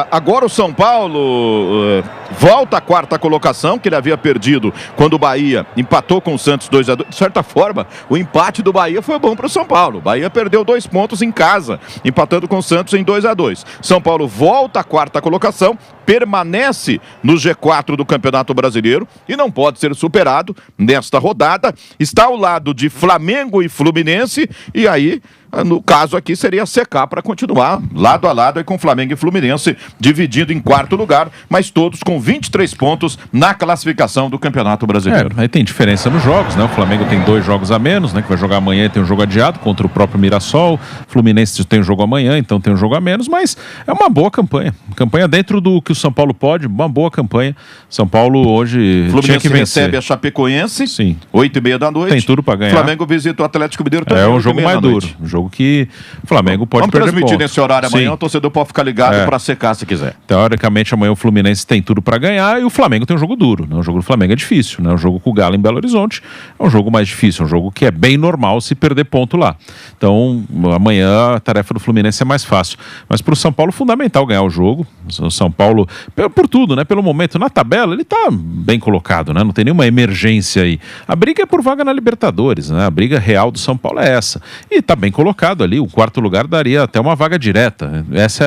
Agora o São Paulo volta à quarta colocação, que ele havia perdido quando o Bahia empatou com o Santos 2-2. De certa forma, o empate do Bahia foi bom para o São Paulo. O Bahia perdeu 2 pontos em casa, empatando com o Santos em 2-2. São Paulo volta à quarta colocação, permanece no G4 do Campeonato Brasileiro e não pode ser superado nesta rodada. Está ao lado de Flamengo e Fluminense, e aí, no caso aqui, seria secar para continuar lado a lado aí com Flamengo e Fluminense, dividido em quarto lugar, mas todos com 23 pontos na classificação do Campeonato Brasileiro. Aí tem diferença nos jogos, né? O Flamengo tem 2 jogos a menos, né? Que vai jogar amanhã e tem um jogo adiado contra o próprio Mirassol. O Fluminense tem um jogo amanhã, então tem um jogo a menos, mas é uma boa campanha. Campanha dentro do que o São Paulo pode, uma boa campanha. São Paulo hoje tinha que vencer. Recebe a Chapecoense, sim, 8h30 da noite. Tem tudo para ganhar. Flamengo visita o Atlético Mineiro também. É um jogo mais duro, um jogo que o Flamengo pode perder pontos. Vamos transmitir nesse horário amanhã, o torcedor pode ficar ligado para secar se quiser. Teoricamente amanhã o Fluminense tem tudo para ganhar e o Flamengo tem um jogo duro, né? O jogo do Flamengo é difícil, né? O jogo com o Galo em Belo Horizonte é um jogo mais difícil, um jogo que é bem normal se perder ponto lá. Então amanhã a tarefa do Fluminense é mais fácil, mas para o São Paulo é fundamental ganhar o jogo. O São Paulo, por tudo, né? Pelo momento, na tabela ele está bem colocado, né? Não tem nenhuma emergência aí. A briga é por vaga na Libertadores, né? A briga real do São Paulo é essa. E está bem colocado ali, o quarto lugar daria até uma vaga direta. Essa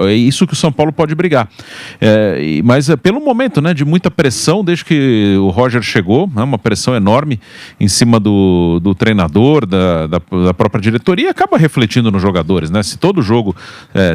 é isso que o São Paulo pode brigar. Mas pelo momento, né, de muita pressão desde que o Roger chegou, né, uma pressão enorme em cima do treinador, da própria diretoria, acaba refletindo nos jogadores, né? Se todo jogo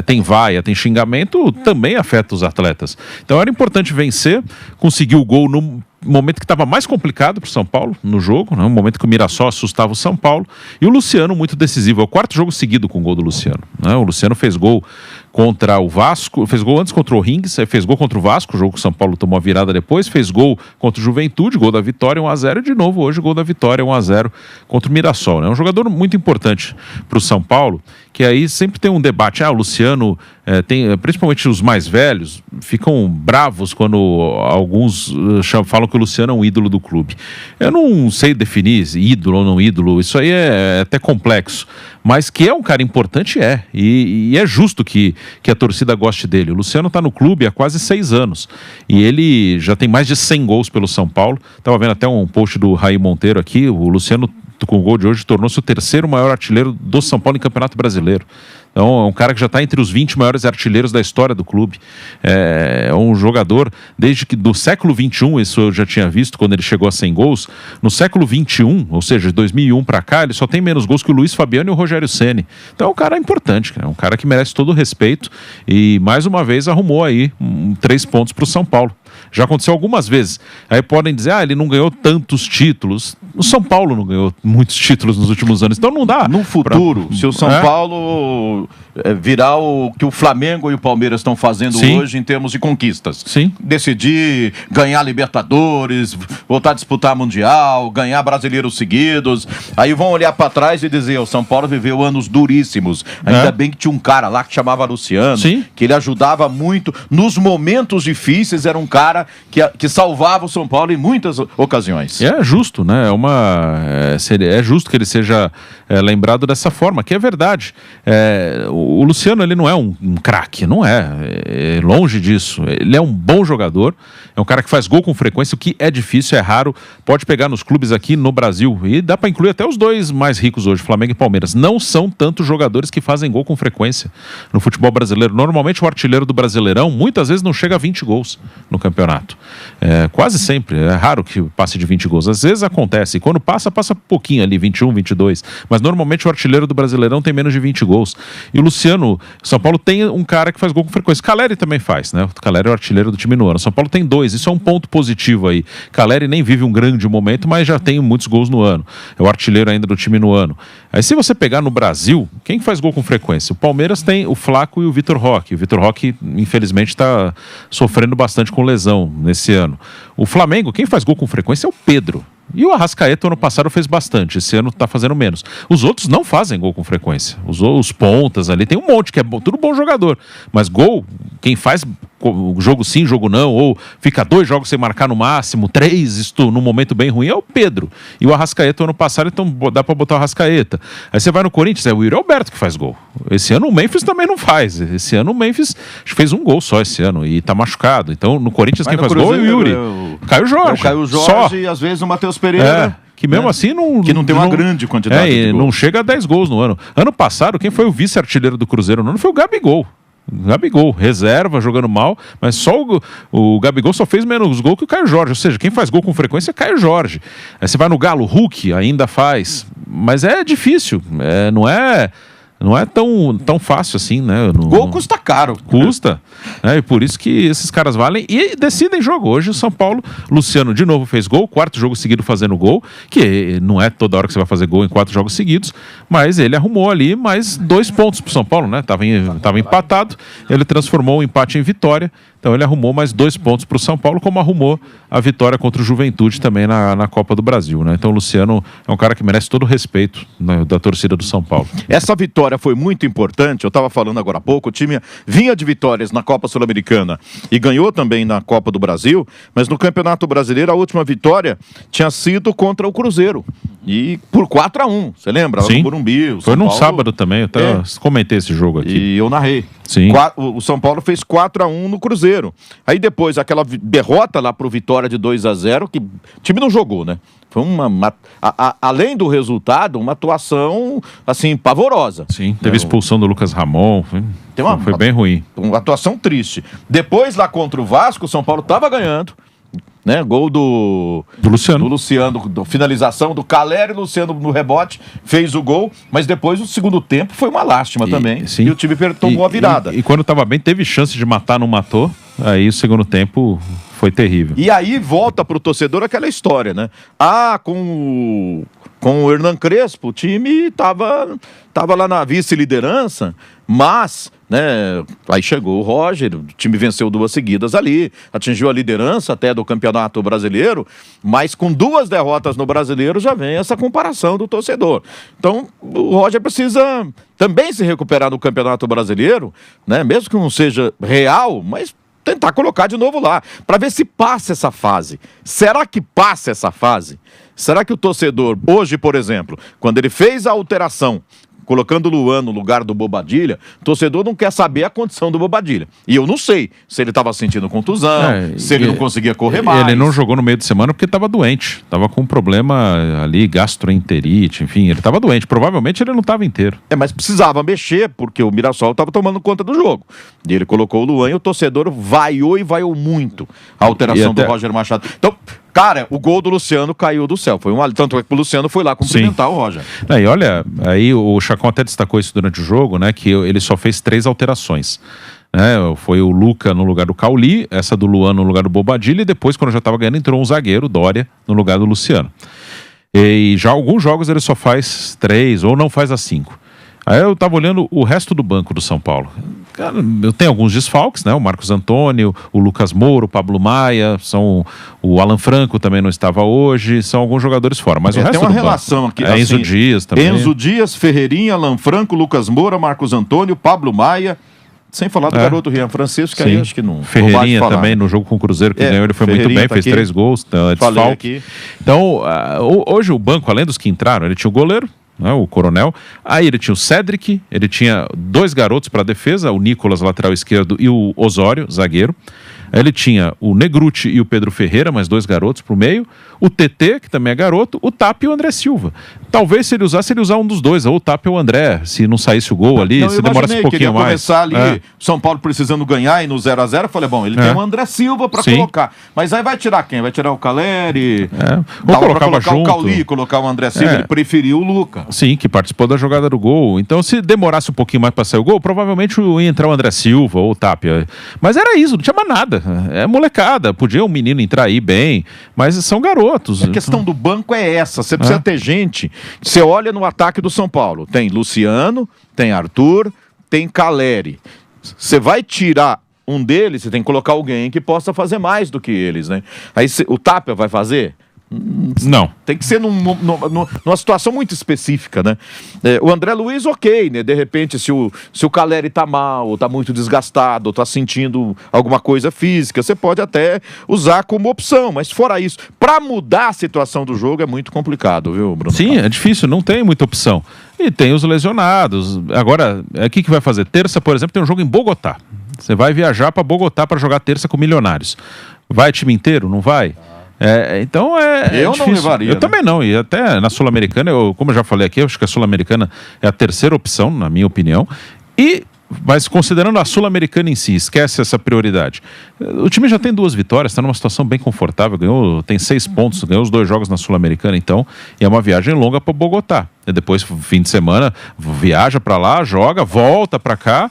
tem vaia, tem xingamento, também afeta os atletas. Então era importante vencer, conseguir o gol no momento que estava mais complicado para o São Paulo no jogo, né? Um momento que o Mirassol assustava o São Paulo, e o Luciano muito decisivo, é o 4º jogo seguido com o gol do Luciano, né? O Luciano fez gol contra o Vasco, fez gol antes contra o Rings, fez gol contra o Vasco, o jogo que o São Paulo tomou a virada depois, fez gol contra o Juventude, gol da vitória 1-0, e de novo hoje gol da vitória 1-0 contra o Mirassol, né? É um jogador muito importante para o São Paulo, que aí sempre tem um debate, o Luciano principalmente os mais velhos ficam bravos quando alguns falam que o Luciano é um ídolo do clube. Eu não sei definir ídolo ou não ídolo, isso aí é até complexo, mas que é um cara importante e é justo que a torcida goste dele. O Luciano está no clube há quase 6 anos e ele já tem mais de 100 gols pelo São Paulo. Estava vendo até um post do Raí Monteiro aqui, o Luciano com o gol de hoje tornou-se o 3º maior artilheiro do São Paulo em Campeonato Brasileiro. Então é um cara que já está entre os 20 maiores artilheiros da história do clube. É um jogador, desde que do século XXI, isso eu já tinha visto quando ele chegou a 100 gols, no século XXI, ou seja, de 2001 para cá, ele só tem menos gols que o Luiz Fabiano e o Rogério Ceni. Então é um cara importante, é um cara que merece todo o respeito e mais uma vez arrumou aí 3 pontos para o São Paulo. Já aconteceu algumas vezes. Aí podem dizer, ele não ganhou tantos títulos. O São Paulo não ganhou muitos títulos nos últimos anos, então não dá. No futuro, se o São Paulo virar o que o Flamengo e o Palmeiras estão fazendo hoje em termos de conquistas. Sim. Decidir ganhar Libertadores, voltar a disputar Mundial, ganhar brasileiros seguidos. Aí vão olhar para trás e dizer, o São Paulo viveu anos duríssimos. Ainda bem que tinha um cara lá que chamava Luciano, que ele ajudava muito. Nos momentos difíceis, era um cara que salvava o São Paulo em muitas ocasiões. É justo, né? É justo que ele seja lembrado dessa forma, que é verdade. O Luciano, ele não é um craque, não é longe disso. Ele é um bom jogador, é um cara que faz gol com frequência, o que é difícil, é raro. Pode pegar nos clubes aqui no Brasil, e dá para incluir até os 2 mais ricos hoje, Flamengo e Palmeiras. Não são tantos jogadores que fazem gol com frequência no futebol brasileiro. Normalmente o artilheiro do Brasileirão, muitas vezes não chega a 20 gols no campeonato. Quase sempre, é raro que passe de 20 gols. Às vezes acontece, e quando passa pouquinho ali, 21, 22. Mas normalmente o artilheiro do Brasileirão tem menos de 20 gols. E o Luciano, São Paulo tem um cara que faz gol com frequência. Caleri também faz, né? O Caleri é o artilheiro do time no ano. São Paulo tem 2, isso é um ponto positivo aí. Caleri nem vive um grande momento, mas já tem muitos gols no ano. É o artilheiro ainda do time no ano. Aí se você pegar no Brasil, quem faz gol com frequência? O Palmeiras tem o Flaco e o Vitor Roque. O Vitor Roque, infelizmente, está sofrendo bastante com lesão nesse ano. O Flamengo, quem faz gol com frequência é o Pedro. E o Arrascaeta ano passado fez bastante, esse ano está fazendo menos. Os outros não fazem gol com frequência. Os pontas ali, tem um monte que é tudo bom jogador. Mas gol, quem faz jogo sim, jogo não, ou fica 2 jogos sem marcar no máximo, 3, isto num momento bem ruim, é o Pedro. E o Arrascaeta ano passado, então dá pra botar o Arrascaeta. Aí você vai no Corinthians, é o Yuri Alberto que faz gol. Esse ano o Memphis também não faz. Esse ano o Memphis fez um gol só esse ano e tá machucado. Então no Corinthians quem faz gol é o Yuri. Caio Jorge. O Caio Jorge só. E às vezes o Matheus Pereira. Que mesmo assim não... Que não tem uma grande quantidade de gols. Não chega a 10 gols no ano. Ano passado, quem foi o vice-artilheiro do Cruzeiro no ano foi o Gabigol. Gabigol, reserva, jogando mal, mas só o Gabigol só fez menos gol que o Caio Jorge, ou seja, quem faz gol com frequência é Caio Jorge. Aí você vai no Galo, Hulk ainda faz, mas é difícil, não é tão fácil assim, né? Gol custa caro. Custa. E por isso que esses caras valem e decidem jogo. Hoje o São Paulo, Luciano de novo fez gol, 4º jogo seguido fazendo gol, que não é toda hora que você vai fazer gol em 4 jogos seguidos, mas ele arrumou ali mais 2 pontos pro São Paulo, né? Tava empatado, ele transformou o empate em vitória, então ele arrumou mais 2 pontos pro São Paulo, como arrumou a vitória contra o Juventude também na Copa do Brasil, né? Então o Luciano é um cara que merece todo o respeito, né, da torcida do São Paulo. Essa vitória foi muito importante, eu estava falando agora há pouco, o time vinha de vitórias na Copa Sul-Americana e ganhou também na Copa do Brasil, mas no Campeonato Brasileiro a última vitória tinha sido contra o Cruzeiro, e por 4-1, você lembra? Sim, no Morumbi, foi num sábado também, eu até comentei esse jogo aqui. E eu narrei. Sim. O São Paulo fez 4-1 no Cruzeiro. Aí depois aquela derrota lá pro Vitória de 2-0, que o time não jogou, né? Foi além do resultado, uma atuação, assim, pavorosa. Sim, teve expulsão do Lucas Ramon, foi bem ruim. Uma atuação triste. Depois, lá contra o Vasco, o São Paulo estava ganhando, né? Gol do Luciano, finalização do Caleri, Luciano no rebote, fez o gol, mas depois o segundo tempo foi uma lástima também. Sim. E o time tomou a virada. E quando estava bem, teve chance de matar, não matou, aí o segundo tempo... foi terrível. E aí volta pro torcedor aquela história, né? Com o Hernan Crespo, o time tava lá na vice-liderança, mas, né, aí chegou o Roger, o time venceu 2 seguidas ali, atingiu a liderança até do Campeonato Brasileiro, mas com 2 derrotas no Brasileiro já vem essa comparação do torcedor. Então, o Roger precisa também se recuperar no Campeonato Brasileiro, né, mesmo que não seja real, mas tentar colocar de novo lá, para ver se passa essa fase. Será que passa essa fase? Será que o torcedor, hoje, por exemplo, quando ele fez a alteração, colocando o Luan no lugar do Bobadilha, o torcedor não quer saber a condição do Bobadilha. E eu não sei se ele estava sentindo contusão, se ele não conseguia correr mais. Ele não jogou no meio de semana porque estava doente. Estava com um problema ali, gastroenterite, enfim, ele estava doente. Provavelmente ele não estava inteiro. Mas precisava mexer, porque o Mirassol estava tomando conta do jogo. E ele colocou o Luan e o torcedor vaiou muito a alteração do Roger Machado. Então, cara, o gol do Luciano caiu do céu. Tanto é que o Luciano foi lá cumprimentar o Roger. E olha, aí o Chacon até destacou isso durante o jogo, né? Que ele só fez 3 alterações. Foi o Luca no lugar do Cauli, essa do Luan no lugar do Bobadilha, e depois, quando já estava ganhando, entrou um zagueiro, Dória, no lugar do Luciano. E já alguns jogos ele só faz 3 ou não faz as 5. Aí eu tava olhando o resto do banco do São Paulo. Cara, eu tenho alguns desfalques, né? O Marcos Antônio, o Lucas Moura, o Pablo Maia, o Alan Franco também não estava hoje, são alguns jogadores fora. Mas o resto tem uma do relação banco, aqui. Assim, Enzo Dias também. Enzo Dias, Ferreirinha, Alan Franco, Lucas Moura, Marcos Antônio, Pablo Maia. Sem falar do garoto Rian Francisco, que aí acho que não. Ferreirinha também, no jogo com o Cruzeiro, que ganhou, ele foi muito bem, fez 3 gols, desfalque. Então, hoje o banco, além dos que entraram, ele tinha o goleiro, né, o Coronel, aí ele tinha o Cedric, ele tinha 2 garotos para defesa, o Nicolas, lateral esquerdo, e o Osório, zagueiro. Aí ele tinha o Negruti e o Pedro Ferreira, mais 2 garotos pro meio, o TT, que também é garoto, o Tap e o André Silva. Talvez se ele usar um dos dois, ou o Tap ou o André, se não saísse o gol ali, se demorasse um pouquinho mais. Começar ali, São Paulo precisando ganhar e no 0-0, falei, bom, ele tem o André Silva para colocar, mas aí vai tirar quem? Vai tirar o Caleri, ou colocava junto. O Cauli, colocar o André Silva, ele preferiu o Luca. Sim, que participou da jogada do gol. Então se demorasse um pouquinho mais para sair o gol, provavelmente ia entrar o André Silva ou o Tap. Mas era isso, não tinha mais nada. É molecada, podia um menino entrar aí bem, mas são garotos. A questão do banco é essa, você precisa ter gente. Você olha no ataque do São Paulo, tem Luciano, tem Arthur, tem Caleri. Você vai tirar um deles, você tem que colocar alguém que possa fazer mais do que eles, né? Aí o Tapia vai fazer? Não. Tem que ser numa situação muito específica, né? O André Luiz, ok, né? De repente, se o Caleri tá mal, tá muito desgastado, tá sentindo alguma coisa física, você pode até usar como opção. Mas fora isso, para mudar a situação do jogo é muito complicado, viu, Bruno? Sim, é difícil, não tem muita opção. E tem os lesionados. Agora, o que vai fazer? Terça, por exemplo, tem um jogo em Bogotá. Você vai viajar para Bogotá para jogar terça com Milionários. Vai time inteiro? Não vai? Então eu difícil. não levaria. Eu também não. E até na Sul-Americana, como eu já falei aqui, eu acho que a Sul-Americana é a terceira opção, na minha opinião. Mas considerando a Sul-Americana em si, esquece essa prioridade. O time já tem 2 vitórias, está numa situação bem confortável, tem 6 pontos, ganhou os 2 jogos na Sul-Americana, então, e é uma viagem longa para Bogotá. E depois, fim de semana, viaja para lá, joga, volta para cá.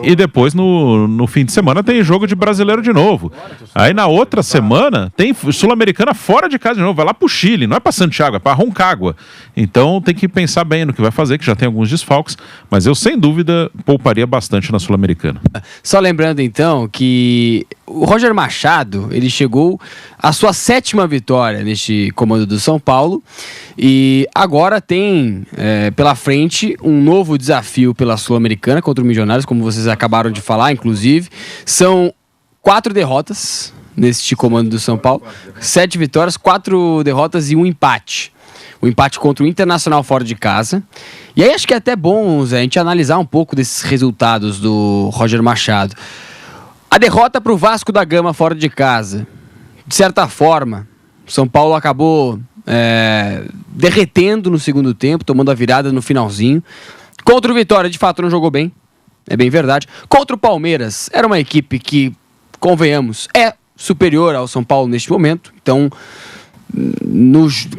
E depois, no fim de semana, tem jogo de brasileiro de novo. Aí na outra semana, tem Sul-Americana fora de casa de novo. Vai lá pro Chile, não é pra Santiago, é pra Roncagua. Então tem que pensar bem no que vai fazer, que já tem alguns desfalques. Mas eu, sem dúvida, pouparia bastante na Sul-Americana. Só lembrando, então, que o Roger Machado, ele chegou à sua 7ª vitória neste comando do São Paulo. E agora tem pela frente um novo desafio pela Sul-Americana contra o Milionários, como vocês acabaram de falar, inclusive. São 4 derrotas neste comando do São Paulo. 7 vitórias, 4 derrotas e 1 empate. O empate contra o Internacional fora de casa. E aí acho que é até bom, Zé, a gente analisar um pouco desses resultados do Roger Machado. A derrota para o Vasco da Gama fora de casa. De certa forma, o São Paulo acabou derretendo no segundo tempo, tomando a virada no finalzinho. Contra o Vitória, de fato, não jogou bem. É bem verdade. Contra o Palmeiras, era uma equipe que, convenhamos, é superior ao São Paulo neste momento. Então,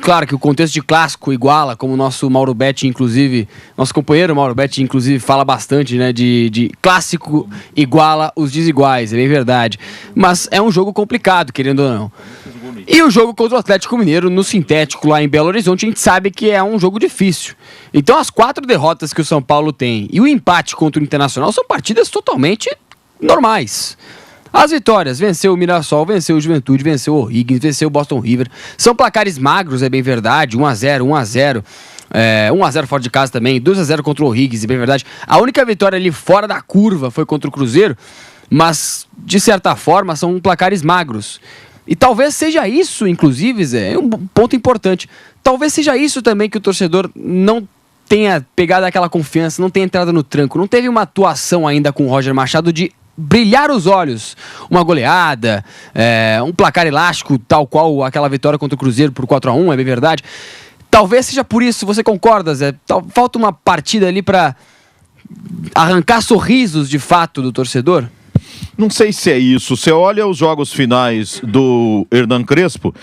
claro que o contexto de clássico iguala, como o nosso Mauro Betti, inclusive, nosso companheiro Mauro Betti, inclusive, fala bastante, né, de clássico iguala os desiguais, é bem verdade. Mas é um jogo complicado, querendo ou não. E o jogo contra o Atlético Mineiro no sintético lá em Belo Horizonte, a gente sabe que é um jogo difícil. Então as 4 derrotas que o São Paulo tem e o empate contra o Internacional são partidas totalmente normais. As vitórias, venceu o Mirassol, venceu o Juventude, venceu o O'Higgins, venceu o Boston River. São placares magros, é bem verdade, 1-0, 1-0. 1-0 fora de casa também, 2-0 contra o O'Higgins, é bem verdade. A única vitória ali fora da curva foi contra o Cruzeiro, mas de certa forma são placares magros. E talvez seja isso, inclusive, Zé, é um ponto importante. Talvez seja isso também que o torcedor não tenha pegado aquela confiança, não tenha entrado no tranco. Não teve uma atuação ainda com o Roger Machado de brilhar os olhos. Uma goleada, um placar elástico, tal qual aquela vitória contra o Cruzeiro por 4-1, é bem verdade. Talvez seja por isso, você concorda, Zé? Falta uma partida ali para arrancar sorrisos de fato do torcedor? Não sei se é isso. Você olha os jogos finais do Hernan Crespo,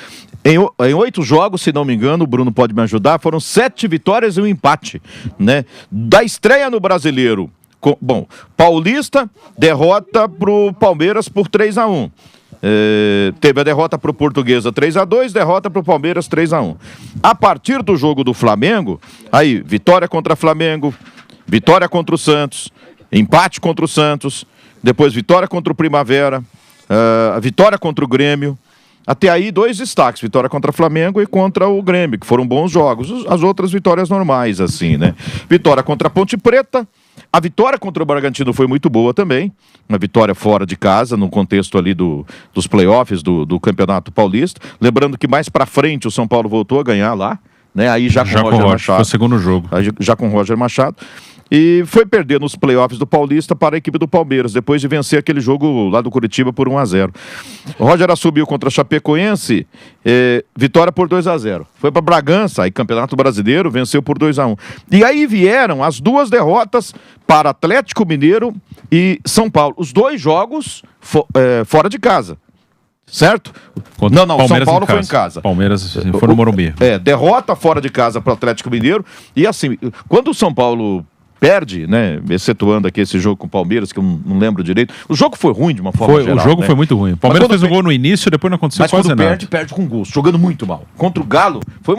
em 8 jogos, se não me engano, o Bruno pode me ajudar, foram 7 vitórias e 1 empate, né? Da estreia no Brasileiro, Paulista, derrota pro Palmeiras por 3-1. Teve a derrota pro Portuguesa 3-2, derrota pro Palmeiras 3-1. A partir do jogo do Flamengo, aí, vitória contra Flamengo, vitória contra o Santos, empate contra o Santos, depois vitória contra o Primavera, vitória contra o Grêmio. Até aí 2 destaques, vitória contra o Flamengo e contra o Grêmio, que foram bons jogos. As outras vitórias normais, assim, né? Vitória contra a Ponte Preta. A vitória contra o Bragantino foi muito boa também. Uma vitória fora de casa, no contexto ali dos playoffs do Campeonato Paulista. Lembrando que mais pra frente o São Paulo voltou a ganhar lá, né? Aí já com o Roger Machado. Foi o segundo jogo. Já com o Roger Machado. E foi perder nos playoffs do Paulista para a equipe do Palmeiras, depois de vencer aquele jogo lá do Curitiba por 1-0. O Roger assumiu contra a Chapecoense, vitória por 2-0. Foi para Bragança, aí Campeonato Brasileiro, venceu por 2-1. E aí vieram as 2 derrotas para Atlético Mineiro e São Paulo. Os 2 jogos fora de casa. Certo? Contra não, São Paulo foi em casa. Palmeiras foi no Morumbi. Derrota fora de casa para o Atlético Mineiro. E assim, quando o São Paulo perde, né? Excetuando aqui esse jogo com o Palmeiras, que eu não lembro direito. O jogo foi ruim de uma forma geral. O jogo né? foi muito ruim. O Palmeiras fez um gol no início, depois não aconteceu mas quase quando nada. perde com gosto, jogando muito mal. Contra o Galo, foi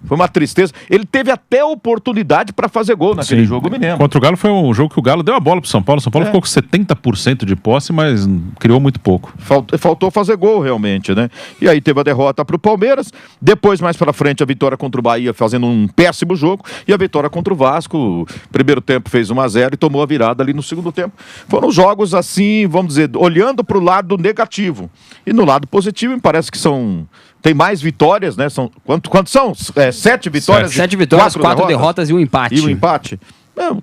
uma tristeza. Ele teve até oportunidade para fazer gol naquele jogo, eu me lembro. Contra o Galo foi um jogo que o Galo deu a bola pro São Paulo. O São Paulo ficou com 70% de posse, mas criou muito pouco. Faltou fazer gol, realmente, né? E aí teve a derrota pro Palmeiras. Depois, mais pra frente, a vitória contra o Bahia, fazendo um péssimo jogo. E a vitória contra o Vasco. Primeiro tempo fez 1-0 e tomou a virada ali no segundo tempo. Foram jogos assim, vamos dizer, olhando pro lado negativo. E no lado positivo, me parece que tem mais vitórias, né? Quantos são? 7 vitórias? 7 vitórias, 4 derrotas e um empate. E um empate?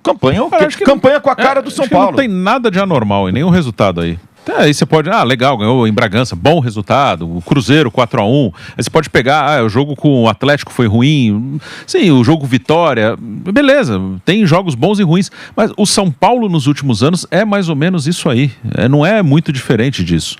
Campanha com a cara do São Paulo. Não tem nada de anormal em nenhum resultado aí. Aí você pode, legal, ganhou em Bragança, bom resultado, o Cruzeiro 4-1, aí você pode pegar, o jogo com o Atlético foi ruim, sim, o jogo Vitória, beleza, tem jogos bons e ruins, mas o São Paulo nos últimos anos é mais ou menos isso aí, não é muito diferente disso.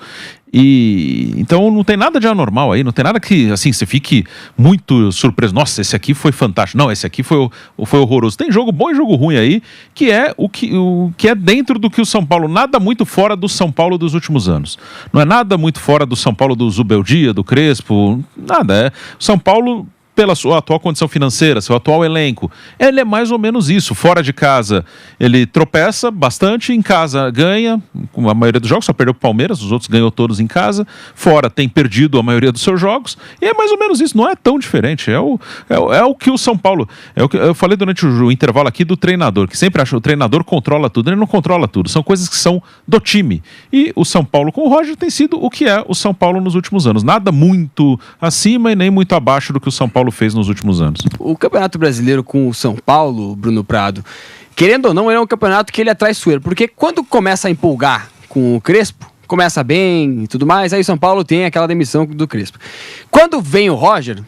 E então não tem nada de anormal aí, não tem nada que assim você fique muito surpreso. Nossa, esse aqui foi fantástico. Não, esse aqui foi horroroso. Tem jogo bom e jogo ruim aí, que é o que é dentro do que o São Paulo, nada muito fora do São Paulo dos últimos anos. Não é nada muito fora do São Paulo do Zubeldia, do Crespo, nada. O São Paulo, pela sua atual condição financeira, seu atual elenco, ele é mais ou menos isso. Fora de casa, ele tropeça bastante, em casa ganha, a maioria dos jogos, só perdeu para o Palmeiras, os outros ganhou todos em casa, fora tem perdido a maioria dos seus jogos, e é mais ou menos isso, não é tão diferente, é o que o São Paulo, o que eu falei durante o intervalo aqui do treinador, que sempre acha que o treinador controla tudo, ele não controla tudo, são coisas que são do time, e o São Paulo com o Roger tem sido o que é o São Paulo nos últimos anos, nada muito acima e nem muito abaixo do que o São Paulo fez nos últimos anos. O Campeonato Brasileiro com o São Paulo, Bruno Prado, querendo ou não, ele é um campeonato que ele é traiçoeiro, porque quando começa a empolgar com o Crespo, começa bem e tudo mais, aí o São Paulo tem aquela demissão do Crespo. Quando vem o Roger,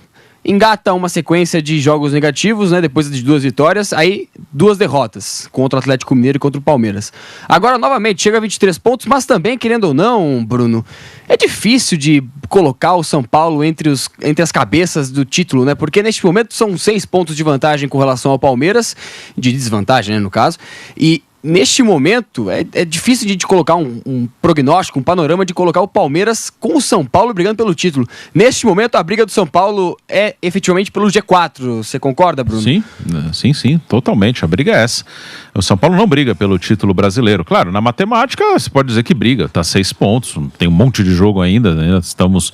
engata uma sequência de jogos negativos, né? Depois de 2 vitórias, aí 2 derrotas contra o Atlético Mineiro e contra o Palmeiras. Agora, novamente, chega a 23 pontos, mas também, querendo ou não, Bruno, é difícil de colocar o São Paulo entre as cabeças do título, né? Porque neste momento são 6 pontos de vantagem com relação ao Palmeiras, de desvantagem, né, no caso, e neste momento, é difícil de colocar um prognóstico, um panorama de colocar o Palmeiras com o São Paulo brigando pelo título. Neste momento, a briga do São Paulo é efetivamente pelo G4. Você concorda, Bruno? Sim, totalmente. A briga é essa. O São Paulo não briga pelo título brasileiro. Claro, na matemática, você pode dizer que briga. Tá 6 pontos, tem um monte de jogo ainda, né? Estamos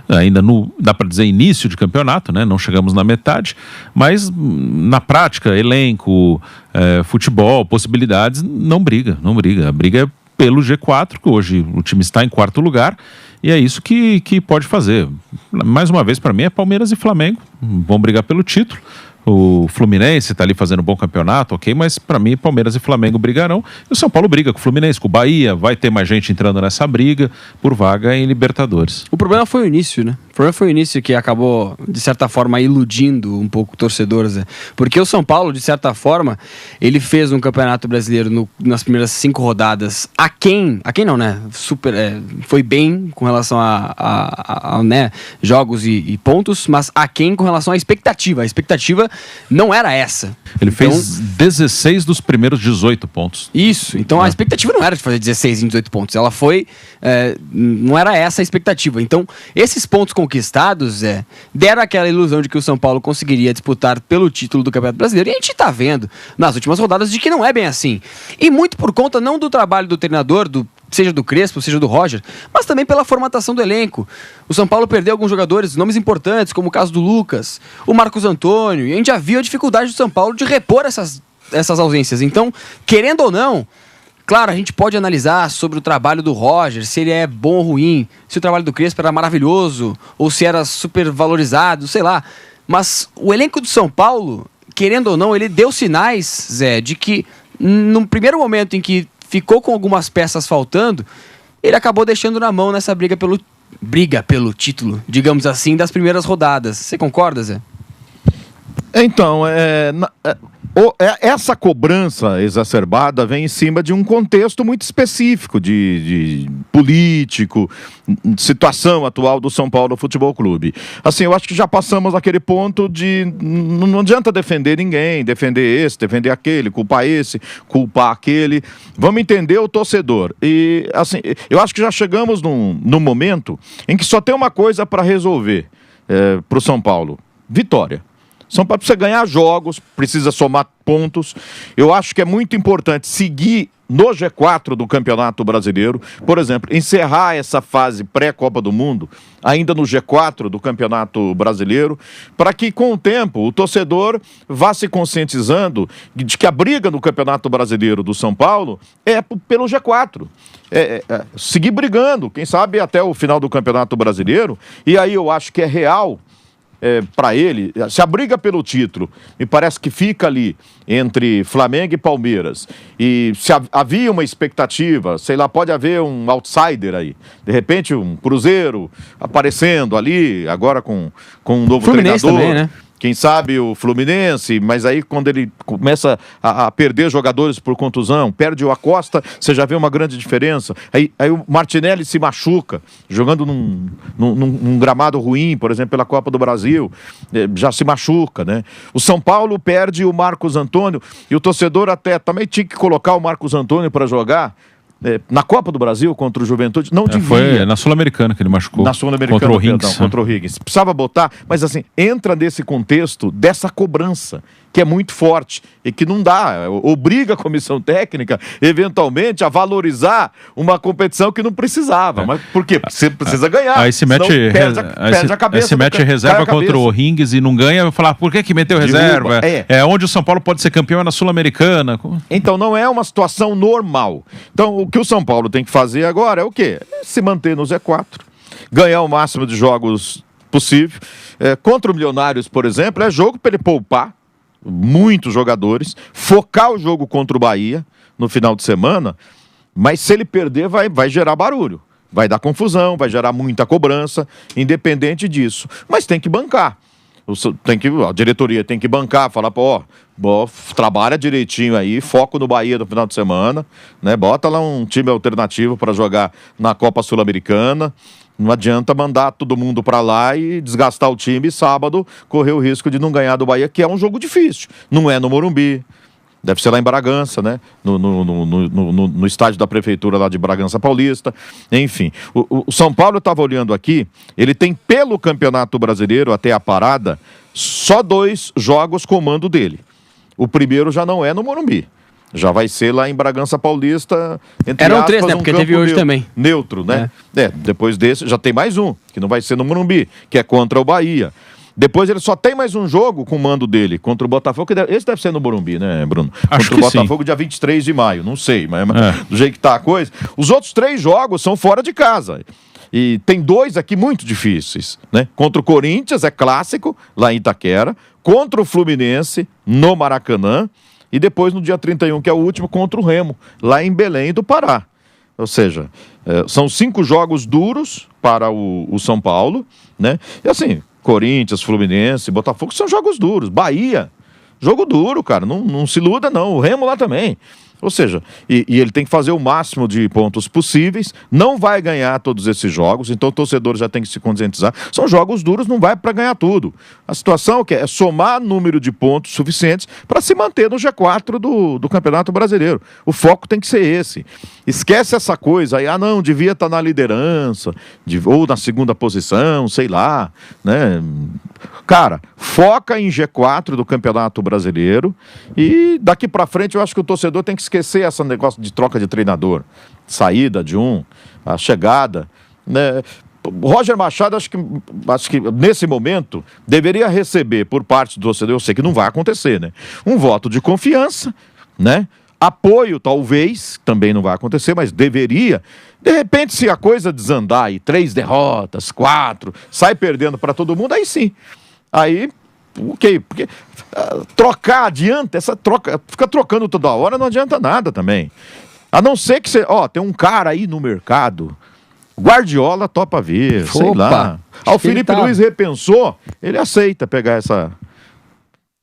ainda dá para dizer, início de campeonato, né? Não chegamos na metade. Mas, na prática, elenco, futebol, possibilidades, não briga. A briga é pelo G4, que hoje o time está em 4º lugar, e é isso que pode fazer. Mais uma vez, para mim, é Palmeiras e Flamengo, vão brigar pelo título. O Fluminense está ali fazendo um bom campeonato, ok, mas para mim Palmeiras e Flamengo brigarão, e o São Paulo briga com o Fluminense, com o Bahia, vai ter mais gente entrando nessa briga por vaga em Libertadores. O problema foi o início, né? O problema foi o início que acabou, de certa forma, iludindo um pouco o torcedor, Zé. Porque o São Paulo, de certa forma, ele fez um campeonato brasileiro nas primeiras 5 rodadas aquém não, né? Foi bem com relação a né, jogos e pontos, mas aquém com relação à expectativa. A expectativa não era essa. Ele fez 16 dos primeiros 18 pontos. Isso, então a expectativa não era de fazer 16 em 18 pontos, ela foi, não era essa a expectativa. Então, esses pontos conquistados, deram aquela ilusão de que o São Paulo conseguiria disputar pelo título do Campeonato Brasileiro, e a gente tá vendo nas últimas rodadas de que não é bem assim. E muito por conta não do trabalho do treinador, seja do Crespo, seja do Roger, mas também pela formatação do elenco. O São Paulo perdeu alguns jogadores, nomes importantes, como o caso do Lucas, o Marcos Antônio, e a gente já viu a dificuldade do São Paulo de repor essas ausências. Então, querendo ou não, claro, a gente pode analisar sobre o trabalho do Roger, se ele é bom ou ruim, se o trabalho do Crespo era maravilhoso, ou se era super valorizado, sei lá. Mas o elenco do São Paulo, querendo ou não, ele deu sinais, Zé, de que no primeiro momento em que ficou com algumas peças faltando, ele acabou deixando na mão nessa briga pelo título, digamos assim, das primeiras rodadas. Você concorda, Zé? Então, Essa cobrança exacerbada vem em cima de um contexto muito específico de político, situação atual do São Paulo Futebol Clube. Assim, eu acho que já passamos aquele ponto de não adianta defender ninguém, defender esse, defender aquele, culpar esse, culpar aquele. Vamos entender o torcedor. E, assim, eu acho que já chegamos num momento em que só tem uma coisa para resolver para o São Paulo: vitória. São Paulo precisa ganhar jogos, precisa somar pontos. Eu acho que é muito importante seguir no G4 do Campeonato Brasileiro. Por exemplo, encerrar essa fase pré-Copa do Mundo ainda no G4 do Campeonato Brasileiro, para que com o tempo o torcedor vá se conscientizando de que a briga no Campeonato Brasileiro do São Paulo é pelo G4. Seguir brigando, quem sabe até o final do Campeonato Brasileiro. E aí eu acho que é real para ele, se a briga pelo título me parece que fica ali entre Flamengo e Palmeiras, e se havia uma expectativa, sei lá, pode haver um outsider aí, de repente um Cruzeiro aparecendo ali, agora com um novo Fluminense treinador, também, né? Quem sabe o Fluminense, mas aí quando ele começa a perder jogadores por contusão, perde o Acosta, você já vê uma grande diferença. Aí o Martinelli se machuca, jogando num gramado ruim, por exemplo, pela Copa do Brasil, já se machuca, né? O São Paulo perde o Marcos Antônio, e o torcedor até também tinha que colocar o Marcos Antônio para jogar. Na Copa do Brasil contra o Juventude, não devia. Foi na Sul-Americana que ele machucou. Na Sul-Americana, contra o Higgins. Contra o Higgins. Precisava botar, mas assim, entra nesse contexto dessa cobrança, que é muito forte e que não dá, obriga a comissão técnica, eventualmente, a valorizar uma competição que não precisava. Mas por quê? Porque você precisa ganhar. Aí se mete, perde a cabeça. Aí se mete reserva contra o Higgins e não ganha, vai falar, por que meteu reserva? Onde o São Paulo pode ser campeão é na Sul-Americana. Então não é uma situação normal. Então o que o São Paulo tem que fazer agora é o quê? Se manter no Z4, ganhar o máximo de jogos possível. Contra o Milionários, por exemplo, é jogo para ele poupar muitos jogadores, focar o jogo contra o Bahia no final de semana, mas se ele perder vai gerar barulho, vai dar confusão, vai gerar muita cobrança, independente disso, mas tem que bancar. A diretoria tem que bancar, falar, trabalha direitinho aí, foco no Bahia no final de semana, né? Bota lá um time alternativo para jogar na Copa Sul-Americana. Não adianta mandar todo mundo para lá e desgastar o time e sábado correr o risco de não ganhar do Bahia, que é um jogo difícil. Não é no Morumbi, deve ser lá em Bragança, né? No estádio da prefeitura lá de Bragança Paulista. Enfim, o São Paulo, eu estava olhando aqui, ele tem pelo Campeonato Brasileiro até a parada só 2 jogos com o mando dele. O primeiro já não é no Morumbi. Já vai ser lá em Bragança Paulista, entre Eram aspas, 3, né? Porque teve hoje também. Neutro, né? Depois desse, já tem mais um, que não vai ser no Morumbi, que é contra o Bahia. Depois ele só tem mais um jogo com o mando dele, contra o Botafogo, esse deve ser no Morumbi, né, Bruno? Acho contra que o Botafogo, sim. dia 23 de maio, não sei, mas do jeito que tá a coisa. Os outros 3 jogos são fora de casa. E tem 2 aqui muito difíceis, né? Contra o Corinthians, é clássico, lá em Itaquera. Contra o Fluminense, no Maracanã. E depois, no dia 31, que é o último, contra o Remo, lá em Belém do Pará. Ou seja, são 5 jogos duros para o São Paulo, né? E assim, Corinthians, Fluminense, Botafogo são jogos duros. Bahia, jogo duro, cara. Não se iluda, não. O Remo lá também. Ou seja, e ele tem que fazer o máximo de pontos possíveis, não vai ganhar todos esses jogos, então o torcedor já tem que se conscientizar. São jogos duros, não vai para ganhar tudo. A situação é somar número de pontos suficientes para se manter no G4 do Campeonato Brasileiro. O foco tem que ser esse. Esquece essa coisa aí, não, devia estar na liderança, ou na segunda posição, sei lá, né? Cara, foca em G4 do Campeonato Brasileiro e daqui para frente eu acho que o torcedor tem que esquecer esse negócio de troca de treinador, saída de a chegada, né? Roger Machado, acho que nesse momento deveria receber por parte do torcedor, eu sei que não vai acontecer, né? Um voto de confiança, né? Apoio, talvez, também não vai acontecer, mas deveria. De repente, se a coisa desandar aí, 3 derrotas, 4, sai perdendo para todo mundo, aí sim. Aí, ok, porque trocar adianta, essa troca, ficar trocando toda hora não adianta nada também. A não ser que você, tem um cara aí no mercado, Guardiola topa vir, sei lá. O Felipe Luiz repensou, ele aceita pegar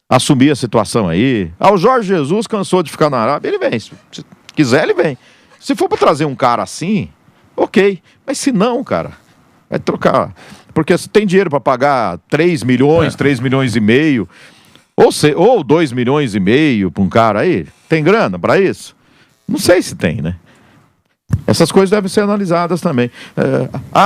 assumir a situação aí. O Jorge Jesus cansou de ficar na Arábia, ele vem. Se quiser, ele vem. Se for para trazer um cara assim, ok. Mas se não, cara, vai trocar. Porque se tem dinheiro para pagar 3 milhões, 3 milhões e meio, ou 2 milhões e meio para um cara aí, tem grana para isso? Não sei se tem, né? Essas coisas devem ser analisadas também.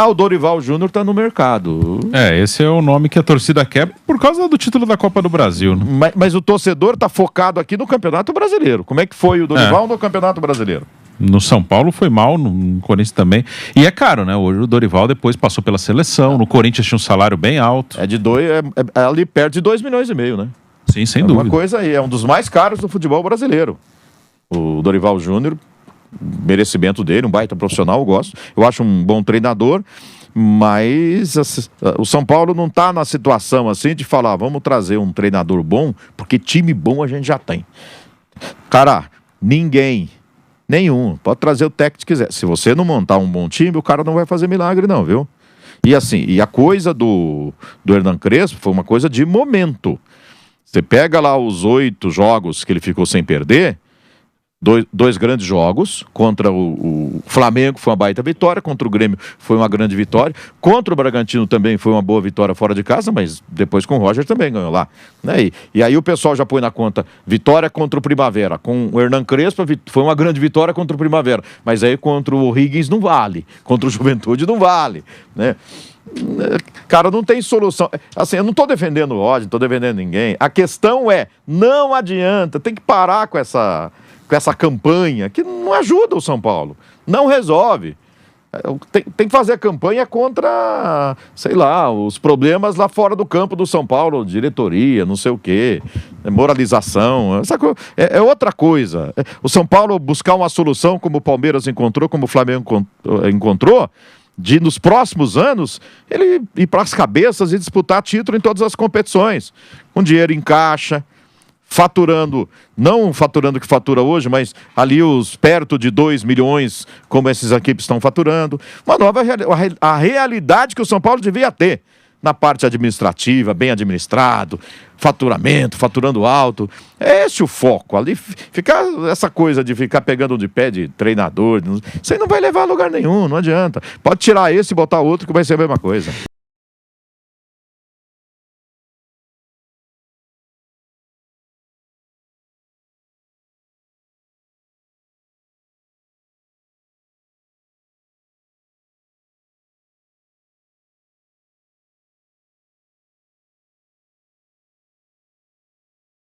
O Dorival Júnior está no mercado. Esse é o nome que a torcida quer por causa do título da Copa do Brasil, né? Mas o torcedor está focado aqui no Campeonato Brasileiro. Como é que foi o Dorival no Campeonato Brasileiro? No São Paulo foi mal, no Corinthians também. E é caro, né? Hoje o Dorival depois passou pela seleção, no Corinthians tinha um salário bem alto. Ali perto de 2 milhões e meio, né? Sim, sem dúvida. Uma coisa aí, é um dos mais caros do futebol brasileiro. O Dorival Júnior, merecimento dele, um baita profissional, eu gosto. Eu acho um bom treinador, mas o São Paulo não está na situação assim de falar, vamos trazer um treinador bom, porque time bom a gente já tem. Cara, nenhum, pode trazer o técnico que quiser. Se você não montar um bom time, o cara não vai fazer milagre não, viu? E assim, a coisa do Hernan Crespo foi uma coisa de momento. Você pega lá os 8 jogos que ele ficou sem perder, dois grandes jogos, contra o Flamengo foi uma baita vitória, contra o Grêmio foi uma grande vitória, contra o Bragantino também foi uma boa vitória fora de casa, mas depois com o Roger também ganhou lá, né? E aí o pessoal já põe na conta vitória contra o Primavera, com o Hernan Crespo foi uma grande vitória contra o Primavera, mas aí contra o Higgins não vale, contra o Juventude não vale, né? Cara, não tem solução. Assim, eu não estou defendendo o ódio, não estou defendendo ninguém. A questão é, não adianta, tem que parar com essa campanha que não ajuda o São Paulo, não resolve. Tem que fazer a campanha contra, sei lá, os problemas lá fora do campo do São Paulo, diretoria, não sei o quê, moralização, é outra coisa. O São Paulo buscar uma solução como o Palmeiras encontrou, como o Flamengo encontrou, de nos próximos anos ele ir para as cabeças e disputar título em todas as competições, com dinheiro em caixa, faturando, não faturando o que fatura hoje, mas ali os perto de 2 milhões, como essas equipes estão faturando. Uma nova a realidade que o São Paulo devia ter na parte administrativa, bem administrado, faturando alto. É esse o foco. Ali essa coisa de ficar pegando de pé de treinador, isso aí não vai levar a lugar nenhum, não adianta. Pode tirar esse e botar outro que vai ser a mesma coisa.